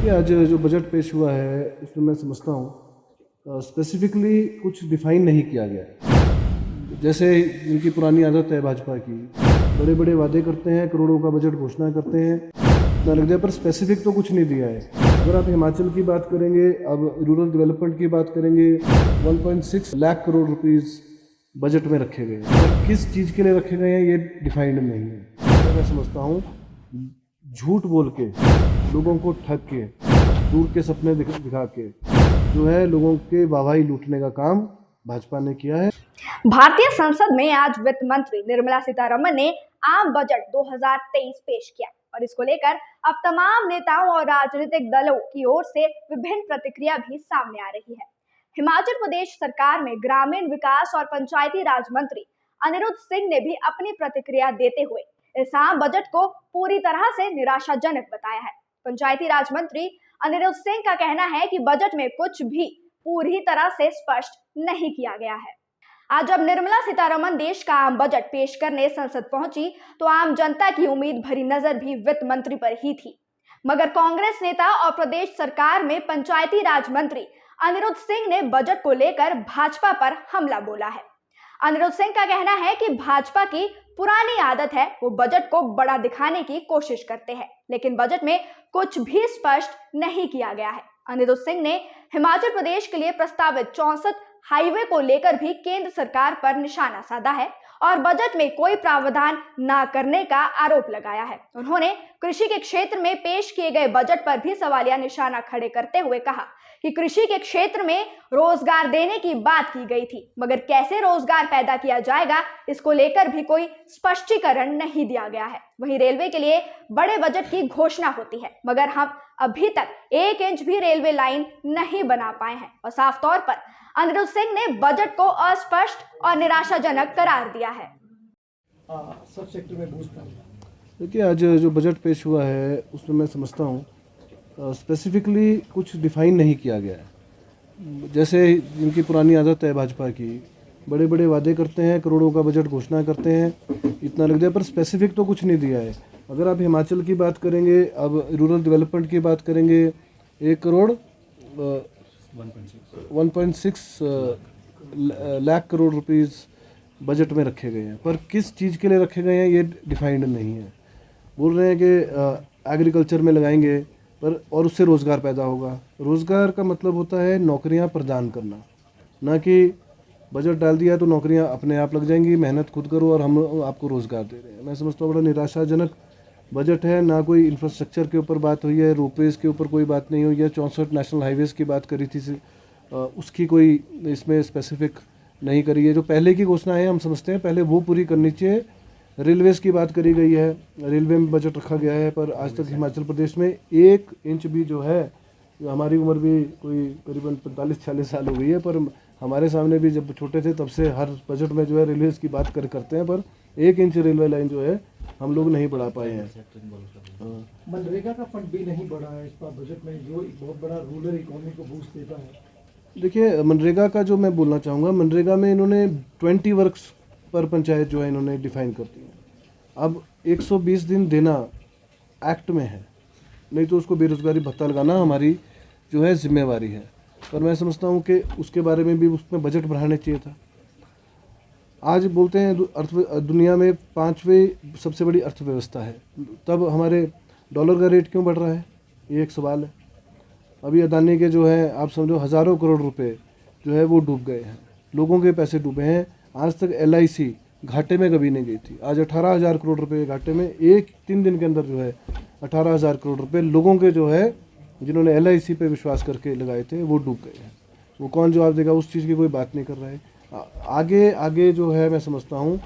देखिए, आज जो बजट पेश हुआ है उसमें मैं समझता हूँ स्पेसिफिकली कुछ डिफाइन नहीं किया गया है। जैसे इनकी पुरानी आदत है भाजपा की, बड़े बड़े वादे करते हैं, करोड़ों का बजट घोषणा करते हैं, इतना लग जाए पर स्पेसिफिक तो कुछ नहीं दिया है। अगर आप हिमाचल की बात करेंगे, अब रूरल डेवलपमेंट की बात करेंगे, 1.6 लाख करोड़ रुपीस बजट में रखे गए हैं, और किस चीज़ के लिए रखे गए हैं ये डिफाइंड नहीं है। तो मैं समझता हूँ झूठ बोल के, लोगों को ठग के, दूर के सपने दिखा के जो है लोगों के वाहवाही लूटने का काम भाजपा ने किया है। भारतीय संसद में आज वित्त मंत्री निर्मला सीतारमण ने आम बजट 2023 पेश किया और इसको लेकर अब तमाम नेताओं और राजनीतिक दलों की ओर से विभिन्न प्रतिक्रिया भी सामने आ रही है। हिमाचल प्रदेश सरकार में ग्रामीण विकास और पंचायती राज मंत्री अनिरुद्ध सिंह ने भी अपनी प्रतिक्रिया देते हुए इस आम बजट को पूरी तरह से निराशाजनक बताया है। पंचायती राज मंत्री अनिरुद्ध सिंह का कहना है कि बजट में कुछ भी पूरी तरह से स्पष्ट नहीं किया गया है। आज जब निर्मला सीतारमण देश का आम बजट पेश करने संसद पहुंची तो आम जनता की उम्मीद भरी नजर भी वित्त मंत्री पर ही थी, मगर कांग्रेस नेता और प्रदेश सरकार में पंचायती राज मंत्री अनिरुद्ध सिंह ने बजट को लेकर भाजपा पर हमला बोला है। अनिरुद्ध सिंह का कहना है कि भाजपा की पुरानी आदत है, वो बजट को बड़ा दिखाने की कोशिश करते हैं, लेकिन बजट में कुछ भी स्पष्ट नहीं किया गया है। अनिरुद्ध सिंह ने हिमाचल प्रदेश के लिए प्रस्तावित 64 हाईवे को लेकर भी केंद्र सरकार पर निशाना साधा है और बजट में कोई प्रावधान न करने का आरोप लगाया है। उन्होंने कृषि के क्षेत्र में पेश किए गए बजट पर भी सवालिया निशाना खड़े करते हुए कहा कि कृषि के क्षेत्र में रोजगार देने की बात की गई थी, मगर कैसे रोजगार पैदा किया जाएगा इसको लेकर भी कोई स्पष्टीकरण नहीं दिया गया है। वहीं रेलवे के लिए बड़े बजट की घोषणा होती है, मगर हम अभी तक 1 इंच भी रेलवे लाइन नहीं बना पाए हैं और साफ तौर पर अनिरुद्ध सिंह ने बजट को अस्पष्ट और निराशाजनक करार दिया है। सब सेक्टर में बूस्ट देखिए, आज जो बजट पेश हुआ है उसमें मैं समझता हूँ स्पेसिफिकली कुछ डिफाइन नहीं किया गया है। जैसे इनकी पुरानी आदत है भाजपा की, बड़े बड़े वादे करते हैं, करोड़ों का बजट घोषणा करते हैं, इतना लग जाए पर स्पेसिफिक तो कुछ नहीं दिया है। अगर आप हिमाचल की बात करेंगे, अब रूरल डेवलपमेंट की बात करेंगे, 1 करोड़ 1.6 लाख करोड़ रुपीस बजट में रखे गए हैं, पर किस चीज़ के लिए रखे गए हैं ये डिफाइंड नहीं है। बोल रहे हैं कि एग्रीकल्चर में लगाएंगे पर और उससे रोज़गार पैदा होगा। रोज़गार का मतलब होता है नौकरियां प्रदान करना, ना कि बजट डाल दिया तो नौकरियां अपने आप लग जाएंगी, मेहनत खुद करो और हम आपको रोज़गार दे रहे हैं। मैं समझता हूँ बड़ा निराशाजनक बजट है। ना कोई इंफ्रास्ट्रक्चर के ऊपर बात हुई है, रोपवेज़ के ऊपर कोई बात नहीं हुई है। 64 नेशनल हाईवेज़ की बात करी थी, उसकी कोई इसमें स्पेसिफिक नहीं करी है। जो पहले की घोषणा है हम समझते हैं पहले वो पूरी करनी चाहिए। रेलवेज़ की बात करी गई है, रेलवे में बजट रखा गया है, पर आज तक हिमाचल प्रदेश में 1 इंच भी जो है, हमारी उम्र भी कोई करीबन 45-46 साल हो गई है, पर हमारे सामने भी जब छोटे थे तब से हर बजट में जो है रेलवेज़ की बात करते हैं, पर 1 इंच रेलवे लाइन जो है हम लोग नहीं बढ़ा पाए हैं। मनरेगा का फंड भी नहीं बढ़ा है इस बार बजट में, जो एक बहुत बड़ा रूरल इकोनॉमी को बूस्ट देता है। देखिए, मनरेगा का जो मैं बोलना चाहूँगा, मनरेगा में इन्होंने 20 वर्क्स पर पंचायत जो है इन्होंने डिफाइन कर दी है। अब 120 दिन देना एक्ट में है, नहीं तो उसको बेरोजगारी भत्ता लगाना हमारी जो है जिम्मेवारी है। पर मैं समझता हूँ कि उसके बारे में भी उसमें बजट बढ़ाने चाहिए था। आज बोलते हैं दुनिया में 5वीं सबसे बड़ी अर्थव्यवस्था है, तब हमारे डॉलर का रेट क्यों बढ़ रहा है, ये एक सवाल है। अभी अदानी के जो है आप समझो हज़ारों करोड़ रुपए जो है वो डूब गए हैं, लोगों के पैसे डूबे हैं। आज तक LIC घाटे में कभी नहीं गई थी। आज 18,000 करोड़ रुपए घाटे में 3 दिन के अंदर जो है 18,000 करोड़ रुपए लोगों के जो है जिन्होंने LIC पे विश्वास करके लगाए थे वो डूब गए हैं। वो कौन जवाब देगा, उस चीज़ की कोई बात नहीं कर रहा है। आगे जो है मैं समझता हूँ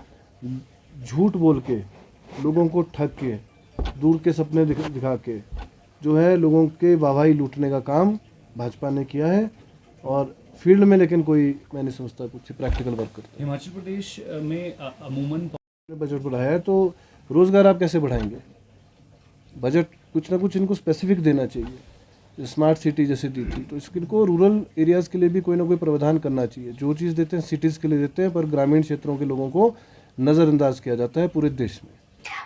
झूठ बोल के, लोगों को ठग के, दूर के सपने दिखा के जो है लोगों के वाहवाही लूटने का काम भाजपा ने किया है, और फील्ड में लेकिन कोई मैं नहीं समझता कुछ प्रैक्टिकल वर्क करता। हिमाचल प्रदेश में अमूमन बजट बढ़ाया है तो रोज़गार आप कैसे बढ़ाएंगे? बजट कुछ ना कुछ इनको स्पेसिफिक देना चाहिए। स्मार्ट सिटी जैसे दी थी, तो इसको रूरल एरियाज़ के लिए भी कोई ना कोई प्रावधान करना चाहिए। जो चीज़ देते हैं सिटीज़ के लिए देते हैं, पर ग्रामीण क्षेत्रों के लोगों को नज़रअंदाज किया जाता है पूरे देश में।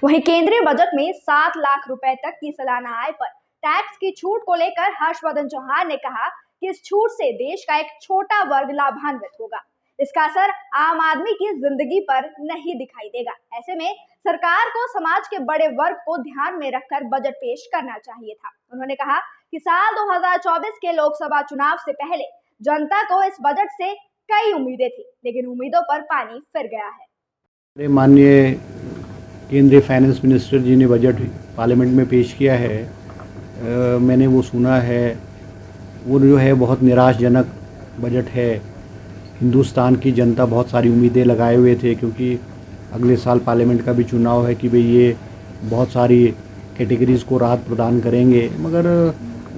वहीं केंद्रीय बजट में 7 लाख रुपए तक की सालाना आय पर टैक्स की छूट को लेकर हर्षवर्धन चौहान ने कहा कि इस छूट से देश का एक छोटा वर्ग लाभान्वित होगा। इसका असर आम आदमी की जिंदगी पर नहीं दिखाई देगा। ऐसे में सरकार को समाज के बड़े वर्ग को ध्यान में रखकर बजट पेश करना चाहिए था। उन्होंने कहा कि साल 2024 के लोकसभा चुनाव से पहले जनता को इस बजट से कई उम्मीदें थी, लेकिन उम्मीदों पर पानी फिर गया है। माननीय केंद्रीय फाइनेंस मिनिस्टर जी ने बजट पार्लियामेंट में पेश किया है। मैंने वो सुना है, वो जो है बहुत निराशजनक बजट है। हिंदुस्तान की जनता बहुत सारी उम्मीदें लगाए हुए थे, क्योंकि अगले साल पार्लियामेंट का भी चुनाव है कि भाई ये बहुत सारी कैटेगरीज़ को राहत प्रदान करेंगे, मगर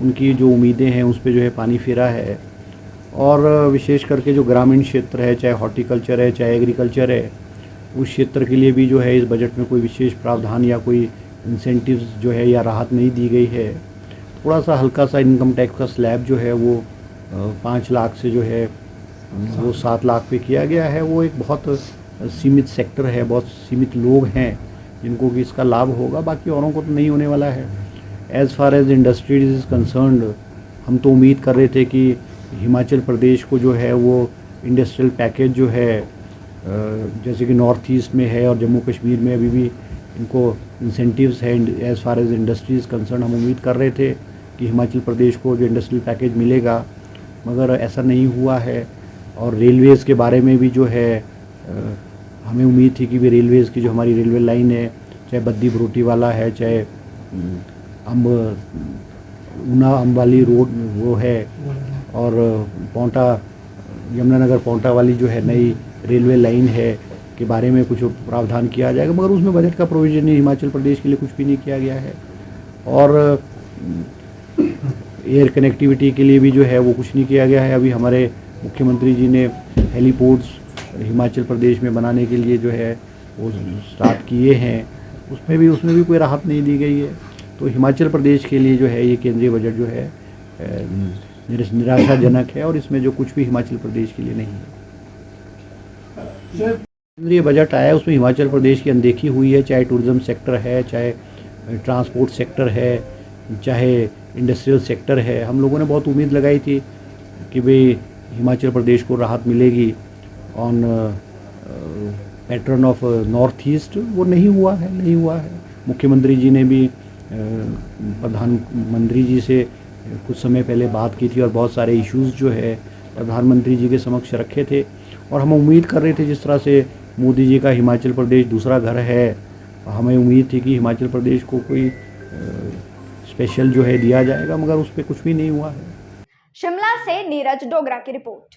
उनकी जो उम्मीदें हैं उस पर जो है पानी फिरा है। और विशेष करके जो ग्रामीण क्षेत्र है, चाहे हॉर्टिकल्चर है, चाहे एग्रीकल्चर है, उस क्षेत्र के लिए भी जो है इस बजट में कोई विशेष प्रावधान या कोई इंसेंटिव्स जो है या राहत नहीं दी गई है। थोड़ा सा हल्का सा इनकम टैक्स का स्लैब जो है वो 5 लाख से जो है वो 7 लाख पे किया गया है। वो एक बहुत सीमित सेक्टर है, बहुत सीमित लोग हैं जिनको कि इसका लाभ होगा, बाकी औरों को तो नहीं होने वाला है। As far as industries is concerned, हम तो उम्मीद कर रहे थे कि हिमाचल प्रदेश को जो है वो इंडस्ट्रियल पैकेज जो है जैसे कि नॉर्थ ईस्ट में है और जम्मू कश्मीर में अभी भी इनको इंसेंटिव्स है as far as industries concern, हम उम्मीद कर रहे थे कि हिमाचल प्रदेश को जो इंडस्ट्रियल पैकेज मिलेगा, मगर ऐसा नहीं हुआ है। और रेलवेज़ के बारे में भी जो है हमें उम्मीद थी कि भी रेलवेज़ की जो हमारी रेलवे लाइन है, चाहे बद्दी बरोटी वाला है, चाहे ऊना अम्बाली रोड वो है, और पौंटा यमुनानगर पौंटा वाली जो है नई रेलवे लाइन है के बारे में कुछ प्रावधान किया जाएगा, मगर उसमें बजट का प्रोविजन नहीं, हिमाचल प्रदेश के लिए कुछ भी नहीं किया गया है। और एयर कनेक्टिविटी के लिए भी जो है वो कुछ नहीं किया गया है। अभी हमारे मुख्यमंत्री जी ने हेलीपोर्ट्स हिमाचल प्रदेश में बनाने के लिए जो है वो स्टार्ट किए हैं, उसमें भी कोई राहत नहीं दी गई है। तो हिमाचल प्रदेश के लिए जो है ये केंद्रीय बजट जो है निराशाजनक है, और इसमें जो कुछ भी हिमाचल प्रदेश के लिए नहीं है। केंद्रीय बजट आया उसमें हिमाचल प्रदेश की अनदेखी हुई है, चाहे टूरिज़्म सेक्टर है, चाहे ट्रांसपोर्ट सेक्टर है, चाहे इंडस्ट्रियल सेक्टर है। हम लोगों ने बहुत उम्मीद लगाई थी कि भाई हिमाचल प्रदेश को राहत मिलेगी on pattern of north east, वो नहीं हुआ है। मुख्यमंत्री जी ने भी प्रधानमंत्री जी से कुछ समय पहले बात की थी और बहुत सारे इश्यूज़ जो है प्रधानमंत्री जी के समक्ष रखे थे, और हम उम्मीद कर रहे थे जिस तरह से मोदी जी का हिमाचल प्रदेश दूसरा घर है, हमें उम्मीद थी कि हिमाचल प्रदेश को कोई स्पेशल जो है दिया जाएगा, मगर उस पर कुछ भी नहीं हुआ है। शिमला से नीरज डोगरा की रिपोर्ट।